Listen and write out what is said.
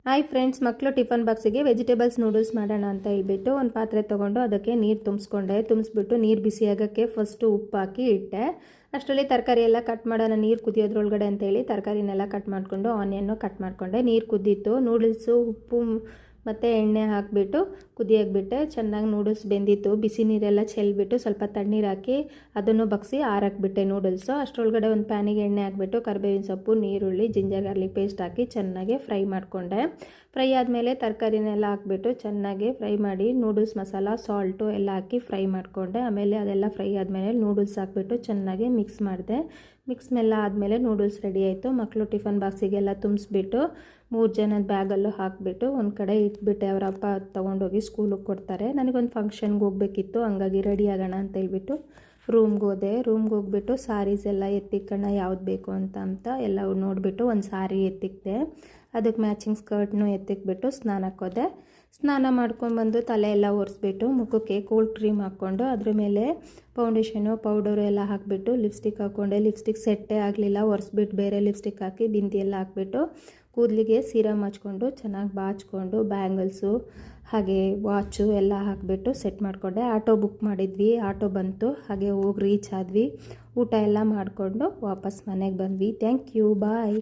Hi friends, ಮಕ್ಕಳು tiffin ಬಾಕ್ಸಿಗೆ vegetables noodles ಮಾಡೋಣ ಅಂತ ಹೇಳ್ಬಿಟ್ಟು ಒಂದು ಪಾತ್ರೆ ತೊಗೊಂಡು ಅದಕ್ಕೆ ನೀರು ತುಂಬಿಸ್ಬಿಟ್ಟು ನೀರು ಬಿಸಿ ಆಗೋಕ್ಕೆ ಫಸ್ಟು ಉಪ್ಪು ಹಾಕಿ ಇಟ್ಟೆ. ಅಷ್ಟರಲ್ಲಿ ತರಕಾರಿ ಎಲ್ಲ ಕಟ್ ಮಾಡೋಣ, ನೀರು ಕುದಿಯೋದ್ರೊಳಗಡೆ ಅಂತೇಳಿ ತರಕಾರಿನೆಲ್ಲ ಕಟ್ ಮಾಡಿಕೊಂಡು ಆನಿಯನ್ನು ಕಟ್ ಮಾಡಿಕೊಂಡೆ. ನೀರು ಕುದ್ದಿತ್ತು, ನೂಡಲ್ಸು ಉಪ್ಪು ಮತ್ತು ಎಣ್ಣೆ ಹಾಕಿಬಿಟ್ಟು ಕುದಿಯೋಕೆ ಬಿಟ್ಟೆ. ಚೆನ್ನಾಗಿ ನೂಡಲ್ಸ್ ಬೆಂದಿತ್ತು. ಬಿಸಿ ನೀರೆಲ್ಲ ಚೆಲ್ಬಿಟ್ಟು ಸ್ವಲ್ಪ ತಣ್ಣೀರು ಹಾಕಿ ಅದನ್ನು ಬಗ್ಸಿ ಆರಾಕ್ಬಿಟ್ಟೆ ನೂಡಲ್ಸು. ಅಷ್ಟರೊಳಗಡೆ ಒಂದು ಪ್ಯಾನಿಗೆ ಎಣ್ಣೆ ಹಾಕಿಬಿಟ್ಟು ಕರಿಬೇವಿನ ಸೊಪ್ಪು, ನೀರುಳ್ಳಿ, ಜಿಂಜರ್ ಗಾರ್ಲಿಕ್ ಪೇಸ್ಟ್ ಹಾಕಿ ಚೆನ್ನಾಗಿ ಫ್ರೈ ಮಾಡಿಕೊಂಡೆ. ಫ್ರೈ ಆದಮೇಲೆ ತರಕಾರಿನೆಲ್ಲ ಹಾಕಿಬಿಟ್ಟು ಚೆನ್ನಾಗಿ ಫ್ರೈ ಮಾಡಿ ನೂಡಲ್ಸ್ ಮಸಾಲ, ಸಾಲ್ಟು ಎಲ್ಲ ಹಾಕಿ ಫ್ರೈ ಮಾಡಿಕೊಂಡೆ. ಆಮೇಲೆ ಅದೆಲ್ಲ ಫ್ರೈ ಆದಮೇಲೆ ನೂಡಲ್ಸ್ ಹಾಕಿಬಿಟ್ಟು ಚೆನ್ನಾಗಿ ಮಿಕ್ಸ್ ಮಾಡಿದೆ. ಮಿಕ್ಸ್ ಎಲ್ಲ ಆದಮೇಲೆ ನೂಡಲ್ಸ್ ರೆಡಿ ಆಯಿತು. ಮಕ್ಕಳು ಟಿಫನ್ ಬಾಕ್ಸಿಗೆಲ್ಲ ತುಂಬಿಸ್ಬಿಟ್ಟು 3 ಜನದ ಬ್ಯಾಗಲ್ಲೂ ಹಾಕಿಬಿಟ್ಟು ಒಂದು ಕಡೆ ಇಟ್ಬಿಟ್ಟೆ. ಅವರ ಅಪ್ಪ ತೊಗೊಂಡೋಗಿ ಸ್ಕೂಲಿಗೆ ಕೊಡ್ತಾರೆ. ನನಗೊಂದು ಫಂಕ್ಷನ್ಗೆ ಹೋಗಬೇಕಿತ್ತು, ಹಂಗಾಗಿ ರೆಡಿ ಆಗೋಣ ಅಂತ ಹೇಳ್ಬಿಟ್ಟು ರೂಮ್ಗೆ ಹೋದೆ. ರೂಮ್ಗೆ ಹೋಗ್ಬಿಟ್ಟು ಸಾರೀಸ್ ಎಲ್ಲ ಎತ್ತಿಕ್ಕಣ ಯಾವ್ದು ಬೇಕು ಅಂತ ಎಲ್ಲ ನೋಡಿಬಿಟ್ಟು ಒಂದು ಸಾರಿ ಎತ್ತಿಕ್ದೆ. ಅದಕ್ಕೆ ಮ್ಯಾಚಿಂಗ್ ಸ್ಕರ್ಟ್ನು ಎತ್ತಿಕ್ಬಿಟ್ಟು ಸ್ನಾನಕ್ಕೆ ಹೋದೆ. ಸ್ನಾನ ಮಾಡ್ಕೊಂಡ್ಬಂದು ತಲೆ ಎಲ್ಲ ಒರೆಸ್ಬಿಟ್ಟು ಮುಖಕ್ಕೆ ಕೋಲ್ಡ್ ಕ್ರೀಮ್ ಹಾಕ್ಕೊಂಡು ಅದ್ರ ಮೇಲೆ ಫೌಂಡೇಶನು ಪೌಡರು ಎಲ್ಲ ಹಾಕಿಬಿಟ್ಟು ಲಿಪ್ಸ್ಟಿಕ್ ಹಾಕ್ಕೊಂಡೆ. ಲಿಪ್ಸ್ಟಿಕ್ ಸೆಟ್ಟೇ ಆಗಲಿಲ್ಲ, ಒರೆಸ್ಬಿಟ್ಟು ಬೇರೆ ಲಿಪ್ಸ್ಟಿಕ್ ಹಾಕಿ ಬಿಂದಿ ಎಲ್ಲ ಹಾಕ್ಬಿಟ್ಟು ಕೂದಲಿಗೆ ಸೀರಮ್ ಹಚ್ಕೊಂಡು ಚೆನ್ನಾಗಿ ಬಾಚ್ಕೊಂಡು ಬ್ಯಾಂಗಲ್ಸು ಹಾಗೆ ವಾಚು ಎಲ್ಲ ಹಾಕಿಬಿಟ್ಟು ಸೆಟ್ ಮಾಡಿಕೊಂಡೆ. ಆಟೋ ಬುಕ್ ಮಾಡಿದ್ವಿ, ಆಟೋ ಬಂತು. ಹಾಗೆ ಹೋಗಿ ರೀಚ್ ಆದ್ವಿ. ಊಟ ಎಲ್ಲ ಮಾಡಿಕೊಂಡು ವಾಪಸ್ ಮನೆಗೆ ಬಂದ್ವಿ. Thank you, bye.